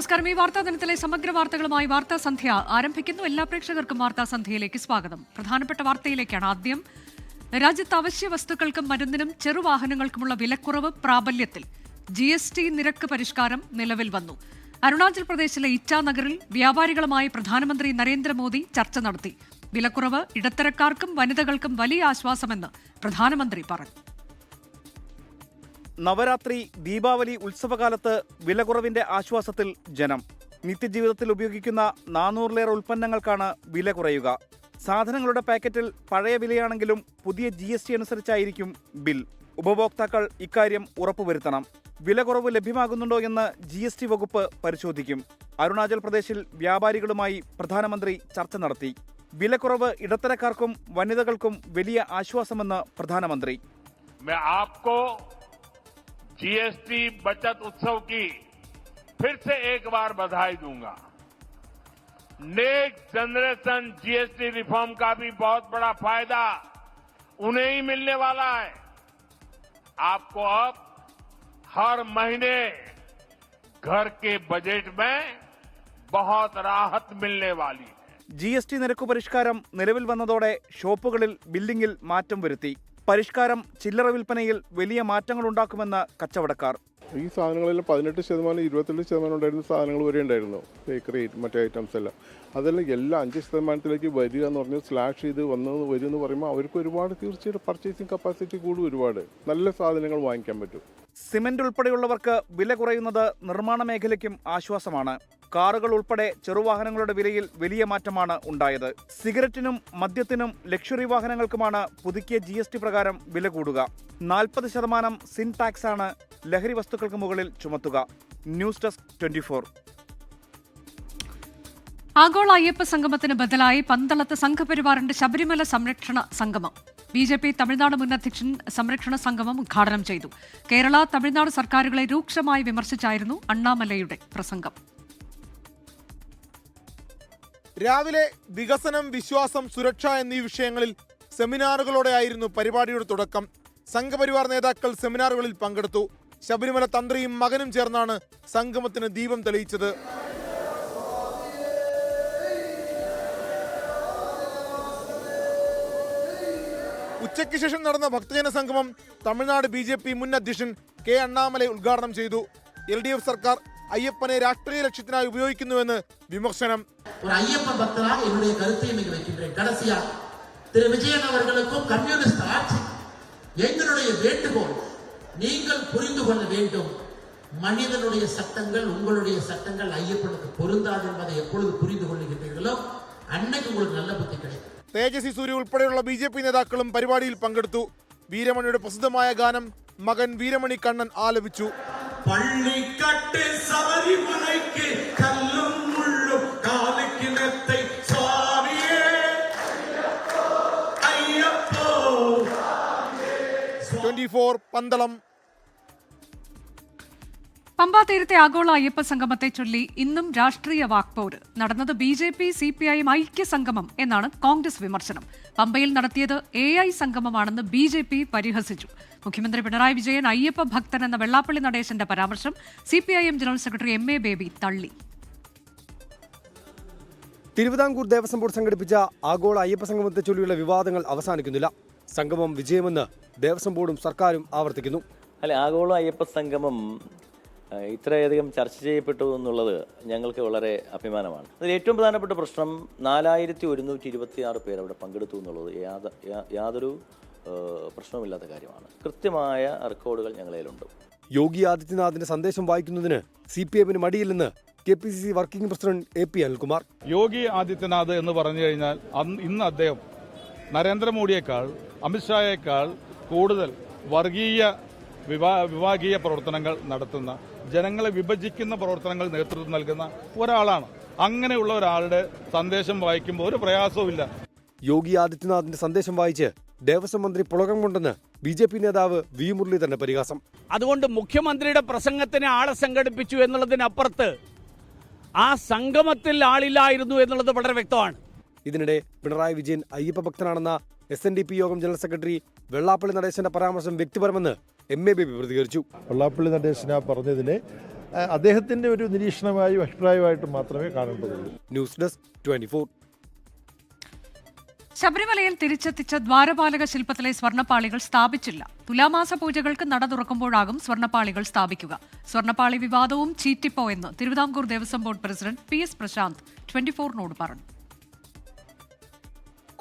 നമസ്കാരം. ഈ വാർത്താ ദിനത്തിലെ സമഗ്ര വാർത്തകളുമായി വാർത്താ സന്ധ്യ ആരംഭിക്കുന്നു. എല്ലാ പ്രേക്ഷകർക്കും വാർത്താ സന്ധ്യയിലേക്ക് സ്വാഗതം. പ്രധാനപ്പെട്ട വാർത്തയിലേക്കാണ് ആദ്യം. രാജ്യത്ത് അവശ്യ വസ്തുക്കൾക്കും മരുന്നിനും ചെറുവാഹനങ്ങൾക്കുമുള്ള വിലക്കുറവ് പ്രാബല്യത്തിൽ. GST നിരക്ക് പരിഷ്കാരം നിലവിൽ വന്നു. അരുണാചൽ പ്രദേശിലെ ഇറ്റാനഗറിൽ വ്യാപാരികളുമായി പ്രധാനമന്ത്രി നരേന്ദ്രമോദി ചർച്ച നടത്തി. വിലക്കുറവ് ഇടത്തരക്കാർക്കും വനിതകൾക്കും വലിയ ആശ്വാസമെന്ന് പ്രധാനമന്ത്രി പറഞ്ഞു. നവരാത്രി, ദീപാവലി ഉത്സവകാലത്ത് വിലക്കുറവിന്റെ ആശ്വാസത്തിൽ ജനം. നിത്യജീവിതത്തിൽ ഉപയോഗിക്കുന്ന 400-ലേറെ ഉൽപ്പന്നങ്ങൾക്കാണ് വില കുറയുക. സാധനങ്ങളുടെ പാക്കറ്റിൽ പഴയ വിലയാണെങ്കിലും പുതിയ GST അനുസരിച്ചായിരിക്കും ബിൽ. ഉപഭോക്താക്കൾ ഇക്കാര്യം ഉറപ്പുവരുത്തണം. വിലക്കുറവ് ലഭ്യമാകുന്നുണ്ടോ എന്ന് GST വകുപ്പ് പരിശോധിക്കും. അരുണാചൽ പ്രദേശിൽ വ്യാപാരികളുമായി പ്രധാനമന്ത്രി ചർച്ച നടത്തി. വിലക്കുറവ് ഇടത്തരക്കാർക്കും വനിതകൾക്കും വലിയ ആശ്വാസമെന്ന് പ്രധാനമന്ത്രി. GST बचत उत्सव की फिर से एक बार बधाई दूंगा। नेक्स्ट जनरेशन GST रिफॉर्म का भी बहुत बड़ा फायदा उन्हें ही मिलने वाला है। आपको अब हर महीने घर के बजट में बहुत राहत मिलने वाली है. GST നിരക്ക് പരിഷ്കാരം നിലവിൽ വന്നതോടെ ഷോപ്പുകളിൽ ബില്ലിംഗിൽ മാറ്റം വരുത്തി. പരിഷ്കാരം ചില്ലറ വിൽപ്പനയിൽ വലിയ മാറ്റങ്ങൾ ഉണ്ടാക്കുമെന്ന് കച്ചവടക്കാർ. ഈ സാധനങ്ങളെല്ലാം 18%, 22% ഉണ്ടായിരുന്ന സാധനങ്ങൾ വരെ ഉണ്ടായിരുന്നു. ബേക്കറി മറ്റേ ഐറ്റംസ് എല്ലാം അതെല്ലാം 5% വരിക എന്ന് പറഞ്ഞ് സ്ലാഷ് ചെയ്ത് വരും എന്ന് പറയുമ്പോൾ അവർക്ക് ഒരുപാട് തീർച്ചയായിട്ടും പർച്ചേസിംഗ് കപ്പാസിറ്റി കൂടും. ഒരുപാട് നല്ല സാധനങ്ങൾ വാങ്ങിക്കാൻ പറ്റും. സിമന്റ് ഉൾപ്പെടെയുള്ളവർക്ക് വില കുറയുന്നത് നിർമ്മാണ മേഖലയ്ക്കും ആശ്വാസമാണ്. കാറുകൾ ഉൾപ്പെടെ ചെറുവാഹനങ്ങളുടെ വിലയിൽ വലിയ മാറ്റമാണ് ഉണ്ടായത്. സിഗരറ്റിനും മദ്യത്തിനും ലക്ഷറി വാഹനങ്ങൾക്കുമാണ് പുതുക്കിയ GST പ്രകാരം വില കൂടുക. 40% സിൻ ടാക്സാണ് ലഹരി വസ്തുക്കൾക്ക് മുകളിൽ ചുമത്തുക. News desk 24. ആഗോള അയ്യപ്പ സംഗമത്തിന് ബദലായി പന്തളത്ത് സംഘപരിവാറിന്റെ ശബരിമല സംരക്ഷണ സംഗമം. BJP തമിഴ്നാട് മുൻ അധ്യക്ഷൻ സംരക്ഷണ സംഗമം ഉദ്ഘാടനം ചെയ്തു. കേരള, തമിഴ്നാട് സർക്കാരുകളെ രൂക്ഷമായി വിമർശിച്ചായിരുന്നു അണ്ണാമലയുടെ പ്രസംഗം. രാവിലെ വികസനം, വിശ്വാസം, സുരക്ഷ എന്നീ വിഷയങ്ങളിൽ സെമിനാറുകളോടെയായിരുന്നു പരിപാടിയുടെ തുടക്കം. സംഘപരിവാർ നേതാക്കൾ സെമിനാറുകളിൽ പങ്കെടുത്തു. ശബരിമല തന്ത്രിയും മകനും ചേർന്നാണ് സംഗമത്തിന് ദീപം തെളിയിച്ചത്. ഉച്ചയ്ക്ക് ശേഷം നടന്ന ഭക്തജന സംഗമം തമിഴ്നാട് BJP മുൻ അധ്യക്ഷൻ K. അണ്ണാമലൈ ഉദ്ഘാടനം ചെയ്തു. LDF സർക്കാർ അയ്യപ്പനെ രാഷ്ട്രീയ ലക്ഷ്യത്തിനായി ഉപയോഗിക്കുന്നുവെന്ന് വിമർശനം. ஒரு ஐயப்ப பக்தராக என்னுடைய கருத்தை மிக வைக்கின்றேன். கடைசியா திரு விஜயன் அவர்களுக்கும் கம்யூனிஸ்ட் ஆட்சி எங்களுடைய வேண்டுகோள், நீங்கள் புரிந்து கொள்ள வேண்டும், மனிதனுடைய சட்டங்கள், உங்களுடைய சட்டங்கள் ஐயப்பனுக்கு பொருந்தாது என்பதை எப்பொழுது புரிந்து கொள்ளுகின்றீர்களோ அன்னைக்கு உங்களுக்கு நல்ல புத்தி கிடைக்கும். തേജസ്വി സൂര്യ ഉൾപ്പെടെയുള്ള BJP നേതാക്കളും പരിപാടിയിൽ പങ്കെടുത്തു. വീരമണിയുടെ പ്രസിദ്ധമായ ഗാനം മകൻ വീരമണി കണ്ണൻ ആലപിച്ചു. പള്ളിക്കട്ട് ശബരിമലയ്ക്ക് കല്ലും മുള്ളും കാലിക്ക് മെത്തൈ സ്വാമിയേ അയ്യപ്പോ. 24 പന്തളം. പമ്പാ തീരത്തെ ആഗോള അയ്യപ്പ സംഗമത്തെ ചൊല്ലി ഇന്നും രാഷ്ട്രീയ വാക്പോര്. നടന്നത് BJP CPIM ഐക്യ സംഗമം എന്നാണ് കോൺഗ്രസ് വിമർശനം. പമ്പയിൽ നടത്തിയത് AI സംഗമമാണെന്ന് BJP പരിഹസിച്ചു. മുഖ്യമന്ത്രി പിണറായി വിജയൻ അയ്യപ്പ ഭക്തൻ എന്ന വെള്ളാപ്പള്ളി നടേശന്റെ പരാമർശം CPIM general secretary MA baby തള്ളി. തിരുവിതാംകൂർ ദേവസ്വം ബോർഡ് സംഘടിപ്പിച്ച ആഗോള അയ്യപ്പ സംഗമത്തെ ചൊല്ലിയുള്ള വിവാദങ്ങൾ അവസാനിക്കുന്നില്ല. സംഗമം വിജയമെന്ന് ദേവസ്വം ബോർഡും സർക്കാരും ആവർത്തിക്കുന്നു. ആഗോള അയ്യപ്പ സംഗമം ഇത്രയധികം ചർച്ച ചെയ്യപ്പെട്ടു എന്നുള്ളത് ഞങ്ങൾക്ക് വളരെ അഭിമാനമാണ്. അതിൽ ഏറ്റവും പ്രധാനപ്പെട്ട പ്രശ്നം 4126 പേർ അവിടെ പങ്കെടുത്തു എന്നുള്ളത് യാതൊരു പ്രശ്നവുമില്ലാത്ത കാര്യമാണ്. കൃത്യമായ റെക്കോർഡുകൾ ഞങ്ങളിലുണ്ട്. യോഗി ആദിത്യനാഥിന്റെ സന്ദേശം വായിക്കുന്നതിന് CPIMന് മടിയില്ലെന്ന് KPCC working president AP Anilkumar. Yogi Adityanath എന്ന് പറഞ്ഞു കഴിഞ്ഞാൽ ഇന്ന് അദ്ദേഹം നരേന്ദ്രമോദിയേക്കാൾ, അമിത്ഷായേക്കാൾ കൂടുതൽ വിഭാഗീയ പ്രവർത്തനങ്ങൾ നടത്തുന്ന, ജനങ്ങളെ വിഭജിക്കുന്ന പ്രവർത്തനങ്ങൾ നേതൃത്വം നൽകുന്ന ഒരാളാണ്. അങ്ങനെയുള്ള ഒരാളുടെ സന്ദേശം വായിക്കുമ്പോൾ ഒരു പ്രയാസവുമില്ല. യോഗി ആദിത്യനാഥിന്റെ സന്ദേശം വായിച്ച് ദേവസ്വം മന്ത്രി പുളകം കൊണ്ടെന്ന് BJP നേതാവ് V. മുരളീധരന്റെ പരിഹാസം. അതുകൊണ്ട് മുഖ്യമന്ത്രിയുടെ പ്രസംഗത്തിന് ആളെ സംഘടിപ്പിച്ചു എന്നുള്ളതിനപ്പുറത്ത് ആ സംഗമത്തിൽ ആളില്ലായിരുന്നു എന്നുള്ളത് വളരെ വ്യക്തമാണ്. ഇതിനിടെ പിണറായി വിജയൻ അയ്യപ്പ ഭക്തനാണെന്ന SNDP യോഗം ജനറൽ സെക്രട്ടറി വെള്ളാപ്പള്ളി നടേശന്റെ പരാമർശം വ്യക്തിപരമെന്ന് MA ബേബി പ്രതികരിച്ചു. വെള്ളാപ്പള്ളി നടേശന പറഞ്ഞതിനെ അദ്ദേഹത്തിൻ്റെ ഒരു നിരീക്ഷണമായും അഭിപ്രായമായിട്ടും മാത്രമേ കാണേണ്ടതുള്ളൂ. News desk 24. ശബരിമലയിൽ തിരിച്ചെത്തിച്ച ദ്വാരപാലക ശില്പത്തിലെ സ്വർണ്ണപ്പാളികൾ സ്ഥാപിച്ചില്ല. തുലാമാസ പൂജകൾക്ക് നട തുറക്കുമ്പോഴാകും സ്വർണ്ണപ്പാളികൾ സ്ഥാപിക്കുക. സ്വർണ്ണപ്പാളി വിവാദവും ചീറ്റിപ്പോ എന്ന് Thiruvithamkoor Devaswom board president PS Prasanth 24നോട് പറഞ്ഞു.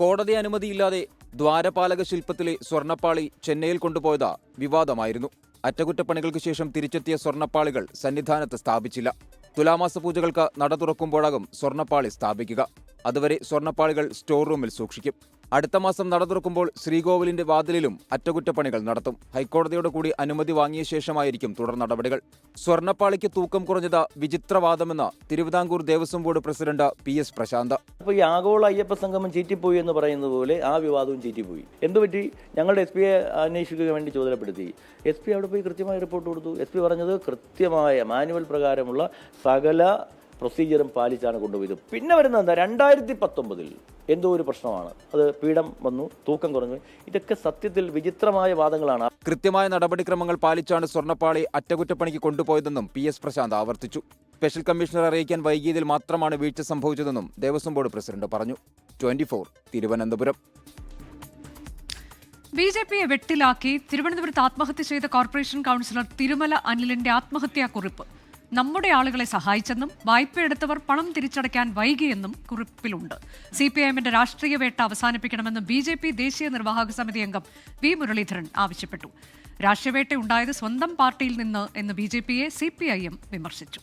കോടതി അനുമതിയില്ലാതെ ദ്വാരപാലക ശില്പത്തിലെ സ്വർണ്ണപ്പാളി ചെന്നൈയിൽ കൊണ്ടുപോയത് വിവാദമായിരുന്നു. അറ്റകുറ്റപ്പണികൾക്ക് ശേഷം തിരിച്ചെത്തിയ സ്വർണ്ണപ്പാളികൾ സന്നിധാനത്ത് സ്ഥാപിച്ചില്ല. തുലാമാസ പൂജകൾക്ക് നട തുറക്കുമ്പോഴാകും സ്വർണ്ണപ്പാളി സ്ഥാപിക്കുക. അതുവരെ സ്വർണ്ണപ്പാളികൾ സ്റ്റോർ റൂമിൽ സൂക്ഷിക്കും. അടുത്ത മാസം നട തുറക്കുമ്പോൾ ശ്രീകോവിലിന്റെ വാതിലിലും അറ്റകുറ്റപ്പണികൾ നടത്തും. ഹൈക്കോടതിയോട് കൂടി അനുമതി വാങ്ങിയ ശേഷമായിരിക്കും തുടർ നടപടികൾ. സ്വർണ്ണപ്പാളിക്ക് തൂക്കം കുറഞ്ഞത് വിചിത്രവാദമെന്ന് Thiruvithamkoor Devaswom board president PS Prasanth. അപ്പോൾ ഈ ആഗോള അയ്യപ്പ സംഗമം ചീറ്റിപ്പോയി എന്ന് പറയുന്നത് പോലെ ആ വിവാദവും ചീറ്റിപ്പോയി. എന്തുപറ്റി? ഞങ്ങളുടെ SP അന്വേഷിക്കാൻ വേണ്ടി ചുമതലപ്പെടുത്തി. SP അവിടെ പോയി കൃത്യമായി റിപ്പോർട്ട് കൊടുത്തു. SP പറഞ്ഞത് കൃത്യമായ മാനുവൽ പ്രകാരമുള്ള സകല പ്രൊസീജിയറും പാലിച്ചാണ് കൊണ്ടുപോയത്. പിന്നെ വരുന്നത് എന്താ, 2019 എന്തോ ഒരു പ്രശ്നമാണ്, അത് പീഠം വന്നു, തൂക്കം കുറഞ്ഞു. ഇതൊക്കെ സത്യത്തിൽ വിചിത്രമായ വാദങ്ങളാണ്. കൃത്യമായ നടപടിക്രമങ്ങൾ പാലിച്ചാണ് സ്വർണ്ണപ്പാളി അറ്റകുറ്റപ്പണിക്ക് കൊണ്ടുപോയതെന്നും PS പ്രശാന്ത് ആവർത്തിച്ചു. സ്പെഷ്യൽ കമ്മീഷണർ അറിയിക്കാൻ വൈകിയതിൽ മാത്രമാണ് വീഴ്ച സംഭവിച്ചതെന്നും ദേവസ്വം ബോർഡ് പ്രസിഡന്റ് പറഞ്ഞു. 24 തിരുവനന്തപുരം. BJPയെ വെട്ടിലാക്കി തിരുവനന്തപുരത്ത് ആത്മഹത്യ ചെയ്ത കോർപ്പറേഷൻ കൗൺസിലർ തിരുമല അനിലിന്റെ ആത്മഹത്യാക്കുറിപ്പ്. നമ്മുടെ ആളുകളെ സഹായിച്ചെന്നും വായ്പയെടുത്തവർ പണം തിരിച്ചടയ്ക്കാൻ വൈകിയെന്നും കുറിപ്പിലുണ്ട്. CPIMന്റെ രാഷ്ട്രീയ വേട്ട അവസാനിപ്പിക്കണമെന്ന് BJP ദേശീയ നിർവാഹക സമിതി അംഗം V മുരളീധരൻ ആവശ്യപ്പെട്ടു. രാഷ്ട്രീയവേട്ട ഉണ്ടായത് സ്വന്തം പാർട്ടിയിൽ നിന്ന് എന്ന് BJPയെ CPIM വിമർശിച്ചു.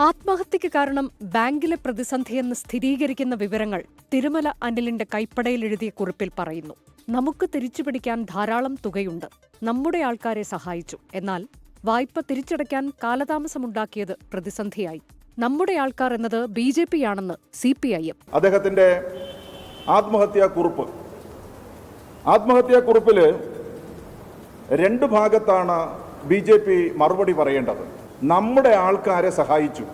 ആത്മഹത്യക്ക് കാരണം ബാങ്കിലെ പ്രതിസന്ധിയെന്ന് സ്ഥിരീകരിക്കുന്ന വിവരങ്ങൾ തിരുമല അനിലിന്റെ കൈപ്പടയിൽ എഴുതിയ കുറിപ്പിൽ പറയുന്നു. നമുക്ക് തിരിച്ചുപിടിക്കാൻ ധാരാളം തുകയുണ്ട്. നമ്മുടെ ആൾക്കാരെ സഹായിച്ചു. എന്നാൽ വായ്പ തിരിച്ചടയ്ക്കാൻ കാലതാമസമുണ്ടാക്കിയത് പ്രതിസന്ധിയായി. നമ്മുടെ ആൾക്കാർ എന്നത് BJP ആണെന്ന് CPIM. അദ്ദേഹത്തിന്റെ ആത്മഹത്യാക്കുറിപ്പിൽ 2 ഭാഗത്താണ് BJP മറുപടി പറയേണ്ടത്. നമ്മുടെ ആൾക്കാരെ സഹായിച്ചു.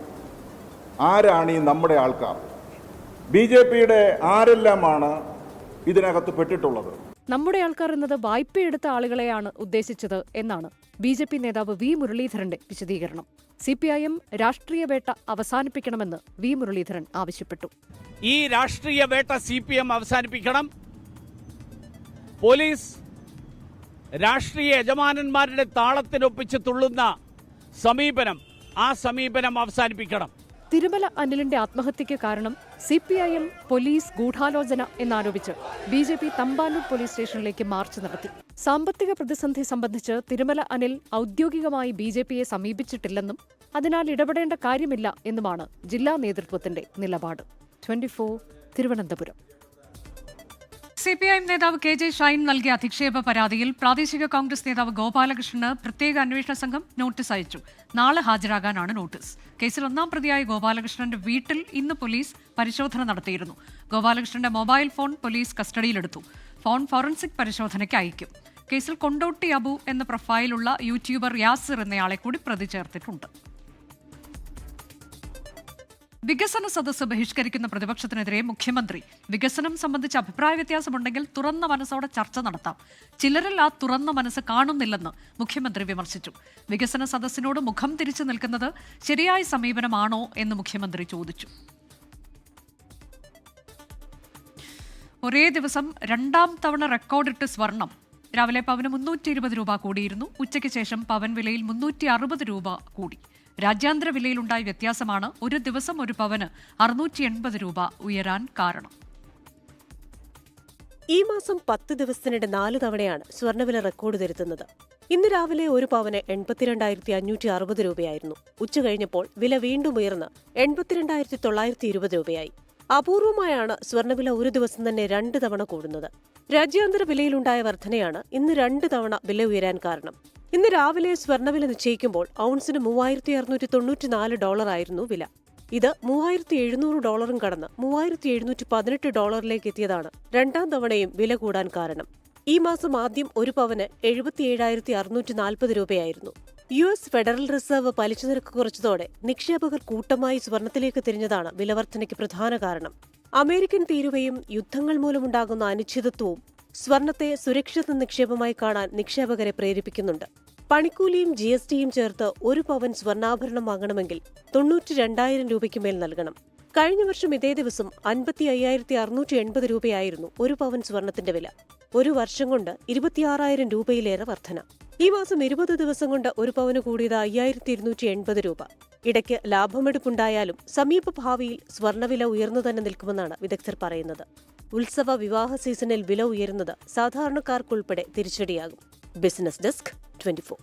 ആരാണ് ഈ നമ്മുടെ ആൾക്കാർ? BJPയുടെ ആരെല്ലാമാണ് ഇതിനകത്ത് പെട്ടിട്ടുള്ളത്? നമ്മുടെ ആൾക്കാർ എന്നത് വായ്പയെടുത്ത ആളുകളെയാണ് ഉദ്ദേശിച്ചത് എന്നാണ് BJP നേതാവ് V മുരളീധരന്റെ വിശദീകരണം. CPIM രാഷ്ട്രീയ വേട്ട അവസാനിപ്പിക്കണമെന്ന് V മുരളീധരൻ ആവശ്യപ്പെട്ടു. ഈ രാഷ്ട്രീയ വേട്ട CPM അവസാനിപ്പിക്കണം. പോലീസ് രാഷ്ട്രീയ യജമാനന്മാരുടെ താളത്തിനൊപ്പിച്ച് തുള്ളുന്ന സമീപനം, ആ സമീപനം അവസാനിപ്പിക്കണം. തിരുമല അനിലിന്റെ ആത്മഹത്യയ്ക്ക് കാരണം CPIM പോലീസ് ഗൂഢാലോചന എന്നാരോപിച്ച് BJP തമ്പാനൂർ പോലീസ് സ്റ്റേഷനിലേക്ക് മാർച്ച് നടത്തി. സാമ്പത്തിക പ്രതിസന്ധി സംബന്ധിച്ച് തിരുമല അനിൽ ഔദ്യോഗികമായി BJPയെ സമീപിച്ചിട്ടില്ലെന്നും അതിനാൽ ഇടപെടേണ്ട കാര്യമില്ല എന്നുമാണ് ജില്ലാ നേതൃത്വത്തിന്റെ നിലപാട്. 24 തിരുവനന്തപുരം. CPIM നേതാവ് KJ ഷൈൻ നൽകിയ അധിക്ഷേപ പരാതിയിൽ പ്രാദേശിക കോൺഗ്രസ് നേതാവ് ഗോപാലകൃഷ്ണന് പ്രത്യേക അന്വേഷണ സംഘം നോട്ടീസ് അയച്ചു. നാളെ ഹാജരാകാനാണ് നോട്ടീസ്. കേസിൽ 1-ാം പ്രതിയായ ഗോപാലകൃഷ്ണന്റെ വീട്ടിൽ ഇന്ന് പോലീസ് പരിശോധന നടത്തിയിരുന്നു. ഗോപാലകൃഷ്ണന്റെ മൊബൈൽ ഫോൺ പോലീസ് കസ്റ്റഡിയിലെടുത്തു. ഫോൺ ഫോറൻസിക് പരിശോധനയ്ക്ക് അയക്കും. കേസിൽ കൊണ്ടോട്ടി അബു എന്ന പ്രൊഫൈലുള്ള യൂട്യൂബർ യാസിർ എന്നയാളെ കൂടി പ്രതി ചേർത്തിട്ടുണ്ട്. വികസന സദസ്സ് ബഹിഷ്കരിക്കുന്ന പ്രതിപക്ഷത്തിനെതിരെ മുഖ്യമന്ത്രി വികസനം സംബന്ധിച്ച് അഭിപ്രായ വ്യത്യാസമുണ്ടെങ്കിൽ തുറന്ന മനസ്സോടെ ചർച്ച നടത്താം. ചിലരിൽ ആ തുറന്ന മനസ്സ് കാണുന്നില്ലെന്ന് മുഖ്യമന്ത്രി വിമർശിച്ചു. വികസന സദസ്സിനോട് മുഖം തിരിച്ചു നിൽക്കുന്നത് ശരിയായ സമീപനമാണോ എന്ന് മുഖ്യമന്ത്രി ചോദിച്ചു. ഒരേ ദിവസം 2-ാം തവണ റെക്കോർഡിട്ട് സ്വർണം. രാവിലെ പവന് 320 രൂപ കൂടിയിരുന്നു. ഉച്ചയ്ക്ക് ശേഷം പവൻ വിലയിൽ 360 രൂപ കൂടി. രാജ്യാന്തര വിലയിലുണ്ടായ വ്യത്യാസമാണ് ഒരു ദിവസം ഒരു പവന് 680 രൂപ ഉയരാൻ കാരണം. ഈ മാസം 10 ദിവസത്തിനിടെ 4 തവണയാണ് സ്വർണ്ണവില റെക്കോർഡ് തിരുത്തുന്നത്. ഇന്ന് രാവിലെ ഒരു പവന് 82,560 രൂപയായിരുന്നു. ഉച്ച കഴിഞ്ഞപ്പോൾ വില വീണ്ടും ഉയർന്ന് 82,920 രൂപയായി. അപൂർവമായാണ് സ്വർണ്ണവില ഒരു ദിവസം തന്നെ 2 തവണ കൂടുന്നത്. രാജ്യാന്തര വിലയിലുണ്ടായ വർധനയാണ് ഇന്ന് 2 തവണ വില ഉയരാൻ കാരണം. ഇന്ന് രാവിലെ സ്വർണ്ണവില നിശ്ചയിക്കുമ്പോൾ ഔൺസിന് $3,694 ആയിരുന്നു വില. ഇത് $3,700 കടന്ന് $3,718 എത്തിയതാണ് 2-ാം തവണയും വില കൂടാൻ കാരണം. ഈ മാസം ആദ്യം ഒരു പവന് 77,640 രൂപയായിരുന്നു. US ഫെഡറൽ റിസർവ് പലിശ നിരക്ക് കുറച്ചതോടെ നിക്ഷേപകർ കൂട്ടമായി സ്വർണത്തിലേക്ക് തിരിഞ്ഞതാണ് വിലവർധനയ്ക്ക് പ്രധാന കാരണം. അമേരിക്കൻ തീരുവയും യുദ്ധങ്ങൾ മൂലമുണ്ടാകുന്ന അനിശ്ചിതത്വവും സ്വർണത്തെ സുരക്ഷിത നിക്ഷേപമായി കാണാൻ നിക്ഷേപകരെ പ്രേരിപ്പിക്കുന്നുണ്ട്. പണിക്കൂലിയും GSTയും ചേർത്ത് 1 പവൻ സ്വർണ്ണാഭരണം വാങ്ങണമെങ്കിൽ 92,000 രൂപയ്ക്ക് മേൽ നൽകണം. കഴിഞ്ഞ വർഷം ഇതേ ദിവസം 55,680 രൂപയായിരുന്നു 1 പവൻ സ്വർണത്തിന്റെ വില. ഒരു വർഷം കൊണ്ട് 26,000 രൂപയിലേറെ വർധന. ഈ മാസം 20 ദിവസം കൊണ്ട് 1 പവന് കൂടിയത് 5,280 രൂപ. ഇടയ്ക്ക് ലാഭമെടുപ്പുണ്ടായാലും സമീപ ഭാവിയിൽ സ്വർണ്ണവില ഉയർന്നു തന്നെ നിൽക്കുമെന്നാണ് വിദഗ്ധർ പറയുന്നത്. ഉത്സവ വിവാഹ സീസണിൽ വില ഉയരുന്നത് സാധാരണക്കാർക്കുൾപ്പെടെ തിരിച്ചടിയാകും. Business desk 24.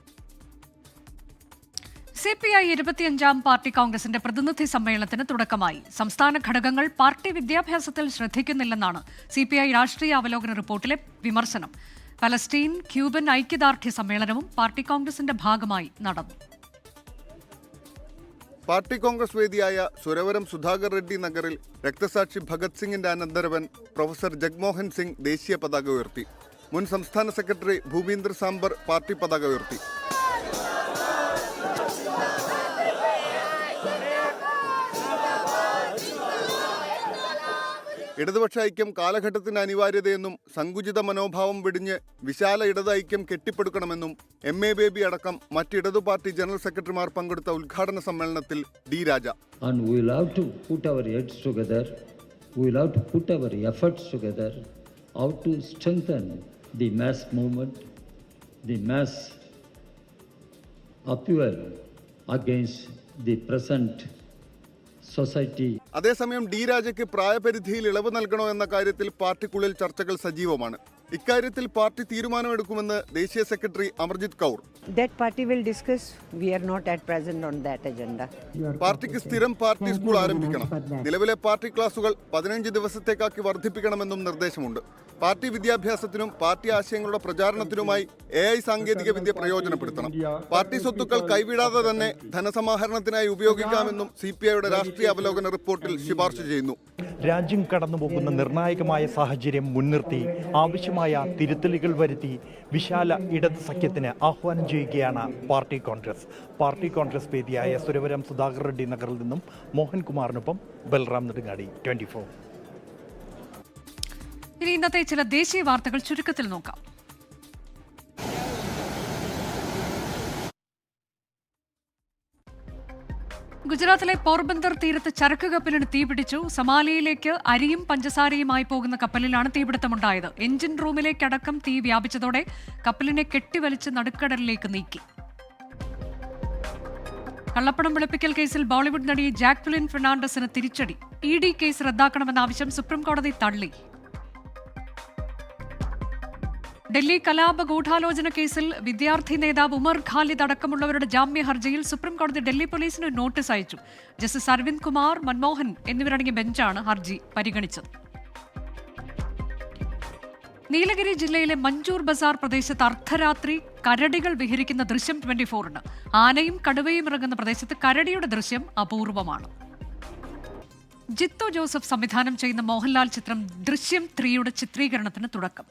CPI 25ാം പാർട്ടി കോൺഗ്രസിന്റെ പ്രതിനിധി സമ്മേളനത്തിന് തുടക്കമായി. സംസ്ഥാന ഘടകങ്ങൾ പാർട്ടി വിദ്യാഭ്യാസത്തിൽ ശ്രദ്ധിക്കുന്നില്ലെന്നാണ് CPI രാഷ്ട്രീയ അവലോകന റിപ്പോർട്ടിലെ വിമർശനം. പലസ്തീൻ ക്യൂബൻ ഐക്യദാർഢ്യ സമ്മേളനവും പാർട്ടി കോൺഗ്രസിന്റെ ഭാഗമായി നടന്നു. പാർട്ടി കോൺഗ്രസ് വേദിയായ സുരവരം സുധാകർ റെഡ്ഡി നഗറിൽ രക്തസാക്ഷി ഭഗത് സിംഗിന്റെ അനന്തരവൻ പ്രൊഫസർ ജഗ്മോഹൻ സിംഗ് ദേശീയ പതാക ഉയർത്തി. മുൻ സംസ്ഥാന സെക്രട്ടറി ഭൂപീന്ദർ സാംബർ പാർട്ടി പതാക ഉയർത്തി. ഇടതുപക്ഷ ഐക്യം കാലഘട്ടത്തിന്റെ അനിവാര്യതയെന്നും സങ്കുചിത മനോഭാവം വെടിഞ്ഞ് വിശാല ഇടത് ഐക്യം കെട്ടിപ്പടുക്കണമെന്നും MA ബേബി അടക്കം മറ്റ് ഇടതു പാർട്ടി ജനറൽ സെക്രട്ടറിമാർ പങ്കെടുത്ത ഉദ്ഘാടന സമ്മേളനത്തിൽ D. Raja. And we will have to put our heads together. We will have to put our efforts together. How to strengthen the mass movement, the mass upheaval against the present society. അതേസമയം D. രാജയ്ക്ക് പ്രായപരിധിയിൽ ഇളവ് നൽകണോ എന്ന കാര്യത്തിൽ പാർട്ടിക്കുള്ളിൽ ചർച്ചകൾ സജീവമാണ്. ഇക്കാര്യത്തിൽ party തീരുമാനമെടുക്കുമെന്ന് ദേശീയ secretary Amarjeet Kaur. That party will discuss. We are not at present on that agenda. പാർട്ടിക്ക് സ്ഥിരം പാർട്ടി സ്കൂൾ ആരംഭിക്കണം. നിലവിലെ പാർട്ടി ക്ലാസുകൾ 15 ദിവസത്തേക്കാക്കി വർദ്ധിപ്പിക്കണമെന്നും നിർദ്ദേശമുണ്ട്. പാർട്ടി വിദ്യാഭ്യാസത്തിനും പാർട്ടി ആശയങ്ങളുടെ പ്രചാരണത്തിനുമായി AI സാങ്കേതിക വിദ്യ പ്രയോജനപ്പെടുത്തണം. പാർട്ടി സ്വത്തുക്കൾ കൈവിടാതെ തന്നെ ധനസമാഹരണത്തിനായി ഉപയോഗിക്കാമെന്നും CPIയുടെ രാഷ്ട്രീയ അവലോകന റിപ്പോർട്ടിൽ ശുപാർശ ചെയ്യുന്നു. രാജ്യം കടന്നുപോകുന്ന നിർണായകമായ സാഹചര്യം മുൻനിർത്തി ആവശ്യമായ തിരുത്തലുകൾ വരുത്തി വിശാല ഇടത് സഖ്യത്തിന് ആഹ്വാനം ചെയ്യുകയാണ് പാർട്ടി കോൺഗ്രസ്. പാർട്ടി കോൺഗ്രസ് വേദിയായ സുരവരം സുധാകർ റെഡ്ഡി നഗറിൽ നിന്നും മോഹൻകുമാറിനൊപ്പം ബൽറാം നെടുങ്ങാടി, 24. ഇനി ഇന്നത്തെ ചില ദേശീയ വാർത്തകൾ ചുരുക്കത്തിൽ നോക്കാം. ഗുജറാത്തിലെ പോർബന്ദർ തീരത്ത് ചരക്ക് കപ്പലിന് തീപിടിച്ചു. സൊമാലിയയിലേക്ക് അരിയും പഞ്ചസാരയുമായി പോകുന്ന കപ്പലിലാണ് തീപിടുത്തമുണ്ടായത്. എഞ്ചിൻ റൂമിലേക്കടക്കം തീ വ്യാപിച്ചതോടെ കപ്പലിനെ കെട്ടിവലിച്ച് നടുക്കടലിലേക്ക് നീക്കി. കള്ളപ്പണം വെളുപ്പിക്കൽ കേസിൽ ബോളിവുഡ് നടി ജാക്വലിൻ ഫെർണാണ്ടസിന് തിരിച്ചടി. ED കേസ് റദ്ദാക്കണമെന്ന ആവശ്യം സുപ്രീംകോടതി തള്ളി. ഡൽഹി കലാപ ഗൂഢാലോചന കേസിൽ വിദ്യാർത്ഥി നേതാവ് ഉമർ ഖാലിദ് അടക്കമുള്ളവരുടെ ജാമ്യ ഹർജിയിൽ സുപ്രീംകോടതി ഡൽഹി പോലീസിന് നോട്ടീസ് അയച്ചു. ജസ്റ്റിസ് അരവിന്ദ് കുമാർ, മൻമോഹൻ എന്നിവരടങ്ങിയ ബെഞ്ചാണ് ഹർജി പരിഗണിച്ചത്. നീലഗിരി ജില്ലയിലെ മഞ്ചൂർ ബസാർ പ്രദേശത്ത് അർദ്ധരാത്രി കരടികൾ വിഹരിക്കുന്ന ദൃശ്യം 24-ന്. ആനയും കടുവയും ഇറങ്ങുന്ന പ്രദേശത്ത് കരടിയുടെ ദൃശ്യം അപൂർവമാണ്. ജിത്തു ജോസഫ് സംവിധാനം ചെയ്യുന്ന മോഹൻലാൽ ചിത്രം ദൃശ്യം 3യുടെ ചിത്രീകരണത്തിന് തുടക്കം.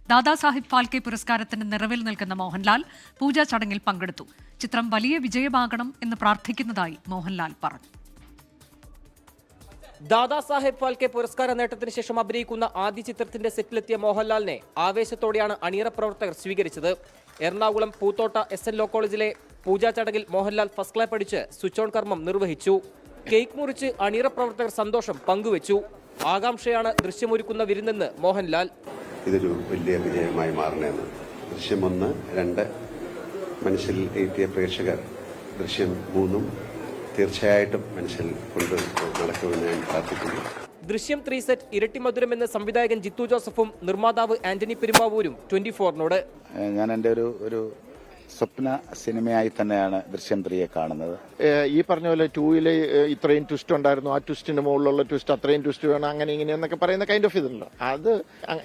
ദാദാസാഹിബ് ഫാൽക്കെ പുരസ്കാരത്തിന് നിറവിൽ നിൽക്കുന്ന മോഹൻലാൽ പൂജാ ചടങ്ങിൽ പങ്കെടുത്തു. ചിത്രം വലിയ വിജയമാകണം എന്ന് പ്രാർത്ഥിക്കുന്നതായി മോഹൻലാൽ പറഞ്ഞു. ദാദാസാഹേബ് ഫാൽക്കെ പുരസ്കാര നേട്ടത്തിന് ശേഷം അഭിനയിക്കുന്ന ആദ്യ ചിത്രത്തിന്റെ സെറ്റിലെത്തിയ മോഹൻലാലിനെ ആവേശത്തോടെയാണ് അണിയറ പ്രവർത്തകർ സ്വീകരിച്ചത്. എറണാകുളം പൂത്തോട്ട SN ലോ കോളേജിലെ പൂജാ ചടങ്ങിൽ മോഹൻലാൽ ഫസ്റ്റ് ക്ലാസ് പഠിച്ച് സ്വിച്ച് ഓൺ കർമ്മം നിർവഹിച്ചു. കേക്ക് മുറിച്ച് അണിയറ പ്രവർത്തകർ സന്തോഷം പങ്കുവച്ചു. ആകാംക്ഷയാണ് ദൃശ്യമൊരുക്കുന്ന വിരുന്നെന്ന് മോഹൻലാൽ. ഇതൊരു വലിയ വിജയമായി മാറണമെന്ന് ദൃശ്യം 1, 2 മനസ്സിൽ എത്തിയ പ്രേക്ഷകർ ദൃശ്യം 3 തീർച്ചയായിട്ടും മനസ്സിൽ കൊണ്ട് നടക്കുമെന്ന് ഞാൻ പ്രാർത്ഥിക്കുന്നു. ദൃശ്യം 3 സെറ്റ് ഇരട്ടി മധുരമെന്ന് സംവിധായകൻ ജിത്തു ജോസഫും നിർമ്മാതാവ് ആന്റണി പെരുമ്പാവൂരും 24-നോട്. ഞാൻ എൻ്റെ ഒരു സ്വപ്ന സിനിമയായി തന്നെയാണ് ദൃശ്യം 3യെ കാണുന്നത്. ഈ പറഞ്ഞ പോലെ 2-ൽ ഇത്രയും ട്വിസ്റ്റ് ഉണ്ടായിരുന്നു, ആ ട്വിസ്റ്റിന് മുകളിലുള്ള ട്വിസ്റ്റ് അത്രയും ട്വിസ്റ്റ് വേണം, അങ്ങനെ ഇങ്ങനെ എന്നൊക്കെ പറയുന്ന കൈൻഡ് ഓഫ് ഇതുണ്ട്. അത്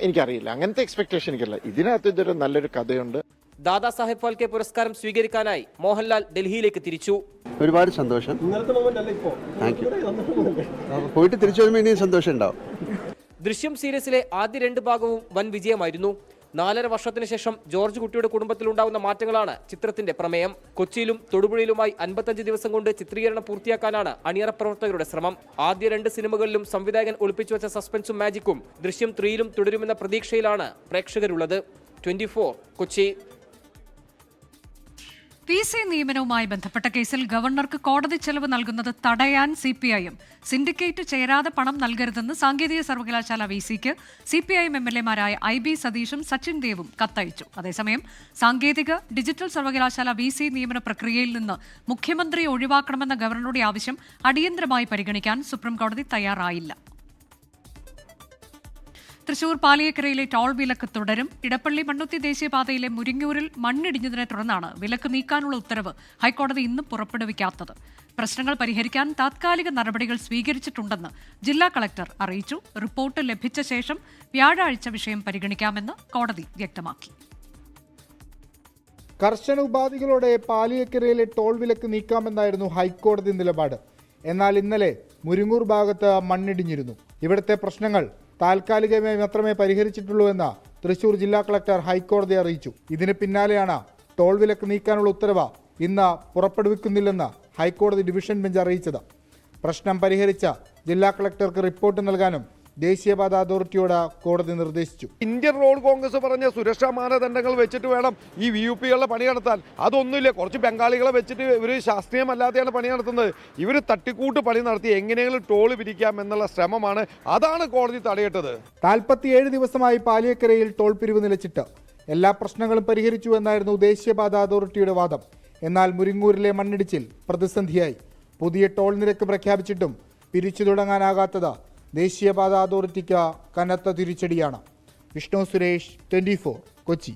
എനിക്കറിയില്ല, അങ്ങനത്തെ എക്സ്പെക്ടേഷൻ എനിക്കല്ല. ഇതിനകത്ത് ഇതൊരു നല്ലൊരു കഥയുണ്ട്. ദാദാസാഹേബ് ഫാൽക്കെ പുരസ്കാരം സ്വീകരിക്കാനായി മോഹൻലാൽ ഡൽഹിയിലേക്ക് തിരിച്ചു. ഒരുപാട് സന്തോഷം. Thank you. പോയിട്ട് തിരിച്ചു വരുമ്പോൾ ഇനിയും സന്തോഷം ഉണ്ടാവും. ദൃശ്യം സീരീസിലെ ആദ്യ 2 ഭാഗവും വൻ വിജയമായിരുന്നു. 4.5 വർഷത്തിന് ശേഷം ജോർജ് കുട്ടിയുടെ കുടുംബത്തിലുണ്ടാവുന്ന മാറ്റങ്ങളാണ് ചിത്രത്തിന്റെ പ്രമേയം. കൊച്ചിയിലും തൊടുപുഴയിലുമായി 55 ദിവസം കൊണ്ട് ചിത്രീകരണം പൂർത്തിയാക്കാനാണ് അണിയറ പ്രവർത്തകരുടെ ശ്രമം. ആദ്യ 2 സിനിമകളിലും സംവിധായകൻ ഒളിപ്പിച്ചു വെച്ച സസ്പെൻസും മാജിക്കും ദൃശ്യം 3യിലും തുടരുമെന്ന പ്രതീക്ഷയിലാണ് പ്രേക്ഷകരുള്ളത്. 24 കൊച്ചി. PC നിയമനവുമായി ബന്ധപ്പെട്ട കേസിൽ ഗവർണർക്ക് കോടതി ചെലവ് നൽകുന്നത് തടയാൻ CPIM സിൻഡിക്കേറ്റ് ചേരാതെ പണം നൽകരുതെന്ന് സാങ്കേതിക സർവകലാശാല VC-ക്ക് CPIM MLA-മാരായ IB സതീഷും സച്ചിൻ ദേവും കത്തയച്ചു. അതേസമയം സാങ്കേതിക ഡിജിറ്റൽ സർവകലാശാല VC നിയമന പ്രക്രിയയിൽ നിന്ന് മുഖ്യമന്ത്രിയെ ഒഴിവാക്കണമെന്ന ഗവർണറുടെ ആവശ്യം അടിയന്തരമായി പരിഗണിക്കാൻ സുപ്രീംകോടതി തയ്യാറായില്ല. തൃശൂർ പാലിയേക്കരയിലെ ടോൾ വിലക്ക് തുടരും. ഇടപ്പള്ളി മണ്ണുത്തി ദേശീയപാതയിലെ മുരിങ്ങൂരിൽ മണ്ണിടിഞ്ഞതിനെ തുടർന്നാണ് വിലക്ക് നീക്കാനുള്ള ഉത്തരവ് ഹൈക്കോടതി ഇന്നും പുറപ്പെടുവിക്കാത്തത്. പ്രശ്നങ്ങൾ പരിഹരിക്കാൻ താത്കാലിക നടപടികൾ സ്വീകരിച്ചിട്ടുണ്ടെന്ന് ജില്ലാ കളക്ടർ അറിയിച്ചു. റിപ്പോർട്ട് ലഭിച്ച ശേഷം വ്യാഴാഴ്ച വിഷയം പരിഗണിക്കാമെന്ന് കോടതി വ്യക്തമാക്കി. കർശന ഉപാധികളോടെ പാലിയേക്കരയിലെ ടോൾ വിലക്ക് നീക്കാമെന്നായിരുന്നു ഹൈക്കോടതി നിലപാട്. എന്നാൽ ഇന്നലെ മുരിങ്ങൂർ ഭാഗത്ത് മണ്ണിടിഞ്ഞിരുന്നു. ഇവിടുത്തെ പ്രശ്നങ്ങൾ താൽക്കാലികമായി മാത്രമേ പരിഹരിച്ചിട്ടുള്ളൂ എന്ന് തൃശൂർ ജില്ലാ കളക്ടർ ഹൈക്കോടതിയെ അറിയിച്ചു. ഇതിന് പിന്നാലെയാണ് ടോൾ വിലക്ക് നീക്കാനുള്ള ഉത്തരവ് ഇന്ന് പുറപ്പെടുവിക്കുന്നില്ലെന്ന് ഹൈക്കോടതി ഡിവിഷൻ ബെഞ്ച് അറിയിച്ചത്. പ്രശ്നം പരിഹരിച്ച ജില്ലാ കളക്ടർക്ക് റിപ്പോർട്ട് നൽകാനും ദേശീയപാത അതോറിറ്റിയോട് കോടതി നിർദ്ദേശിച്ചു. ഇന്ത്യൻ റോഡ് കോൺഗ്രസ് പറഞ്ഞ സുരക്ഷാ മാനദണ്ഡങ്ങൾ വെച്ചിട്ട് വേണം ഈ VUP-കളുടെ പണി നടത്താൻ. അതൊന്നുമില്ല. കുറച്ച് ബംഗാളികളെ വെച്ചിട്ട് ഇവർ ശാസ്ത്രീയമല്ലാതെയാണ് പണി നടത്തുന്നത്. ഇവർ തട്ടിക്കൂട്ട് പണി നടത്തി എങ്ങനെയെങ്കിലും ടോൾ പിരിക്കാം എന്നുള്ള ശ്രമമാണ്. അതാണ് കോടതി തടയിട്ടത്. 47 ദിവസമായി പാലിയേക്കരയിൽ ടോൾ പിരിവ് നിലച്ചിട്ട് എല്ലാ പ്രശ്നങ്ങളും പരിഹരിച്ചു എന്നായിരുന്നു ദേശീയപാത അതോറിറ്റിയുടെ വാദം. എന്നാൽ മുരിങ്ങൂരിലെ മണ്ണിടിച്ചിൽ പ്രതിസന്ധിയായി. പുതിയ ടോൾ നിരക്ക് പ്രഖ്യാപിച്ചിട്ടും പിരിച്ചു തുടങ്ങാനാകാത്തത് ദേശീയപാത അതോറിറ്റിക്ക് കനത്ത തിരിച്ചടിയാണ്. വിഷ്ണു സുരേഷ്, 24, കൊച്ചി.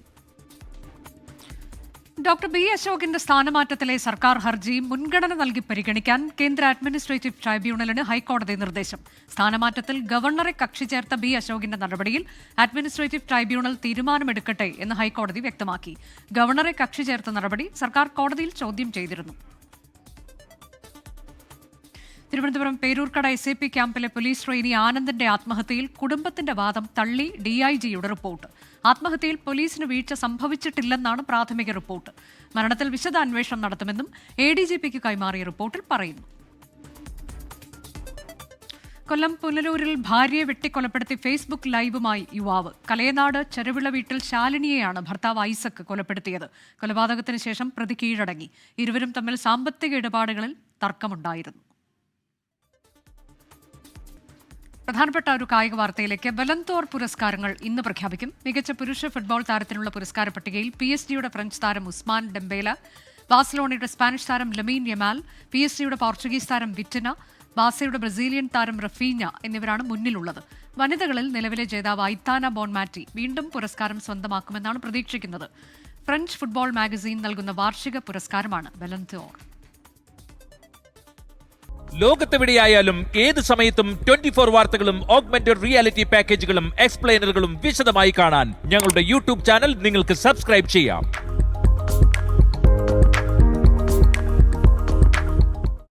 Doctor B. അശോകിന്റെ സ്ഥാനമാറ്റത്തിലെ സർക്കാർ ഹർജി മുൻഗണന നൽകി പരിഗണിക്കാൻ കേന്ദ്ര അഡ്മിനിസ്ട്രേറ്റീവ് ട്രൈബ്യൂണലിന് ഹൈക്കോടതി നിർദ്ദേശം. സ്ഥാനമാറ്റത്തിൽ ഗവർണറെ കക്ഷി ചേർത്ത B. അശോകിന്റെ നടപടിയിൽ അഡ്മിനിസ്ട്രേറ്റീവ് ട്രൈബ്യൂണൽ തീരുമാനമെടുക്കട്ടെ എന്ന് ഹൈക്കോടതി വ്യക്തമാക്കി. ഗവർണറെ കക്ഷി ചേർത്ത നടപടി സർക്കാർ കോടതിയിൽ ചോദ്യം ചെയ്തിരുന്നു. തിരുവനന്തപുരം പേരൂർക്കട SAP ക്യാമ്പിലെ പോലീസ് ട്രെയിനി ആനന്ദിന്റെ ആത്മഹത്യയിൽ കുടുംബത്തിന്റെ വാദം തള്ളി DIG-യുടെ റിപ്പോർട്ട്. ആത്മഹത്യയിൽ പോലീസിന് വീഴ്ച സംഭവിച്ചിട്ടില്ലെന്നാണ് പ്രാഥമിക റിപ്പോർട്ട്. മരണത്തിൽ വിശദ അന്വേഷണം നടത്തുമെന്നും ADGP-ക്ക് കൈമാറിയ റിപ്പോർട്ടിൽ പറയുന്നു. കൊല്ലം പുനലൂരിൽ ഭാര്യയെ വെട്ടിക്കൊലപ്പെടുത്തി ഫേസ്ബുക്ക് ലൈവുമായി യുവാവ്. കലയനാട് ചെറുവിള വീട്ടിൽ ശാലിനിയെയാണ് ഭർത്താവ് ഐസക് കൊലപ്പെടുത്തിയത്. കൊലപാതകത്തിന് ശേഷം പ്രതി കീഴടങ്ങി. ഇരുവരും തമ്മിൽ സാമ്പത്തിക ഇടപാടുകളിൽ തർക്കമുണ്ടായിരുന്നു. പ്രധാനപ്പെട്ട ഒരു കായിക വാർത്തയിലേക്ക്. ബലന്തോർ പുരസ്കാരങ്ങൾ ഇന്ന് പ്രഖ്യാപിക്കും. മികച്ച പുരുഷ ഫുട്ബോൾ താരത്തിനുള്ള പുരസ്കാര പട്ടികയിൽ PSG-യുടെ ഫ്രഞ്ച് താരം ഉസ്മാൻ ഡെംബേല, ബാഴ്സലോണയുടെ സ്പാനിഷ് താരം ലമീൻ യമാൽ, PSG-യുടെ പോർച്ചുഗീസ് താരം വിറ്റിന, ബാസയുടെ ബ്രസീലിയൻ താരം റഫീഞ്ഞ എന്നിവരാണ് മുന്നിലുള്ളത്. വനിതകളിൽ നിലവിലെ ജേതാവ് ഐത്താന ബോൺമാറ്റി വീണ്ടും പുരസ്കാരം സ്വന്തമാക്കുമെന്നാണ് പ്രതീക്ഷിക്കുന്നത്. ഫ്രഞ്ച് ഫുട്ബോൾ മാഗസീൻ നൽകുന്ന വാർഷിക പുരസ്കാരമാണ് ബലന്തോർ. ലോകത്തെവിടെയായാലും ഏത് സമയത്തും 24 വാർത്തകളും ഓഗ്മെന്റഡ് റിയാലിറ്റി പാക്കേജുകളും എക്സ്പ്ലെയിനറുകളും വിശദമായി കാണാൻ ഞങ്ങളുടെ YouTube ചാനൽ നിങ്ങൾക്ക് സബ്സ്ക്രൈബ് ചെയ്യാം.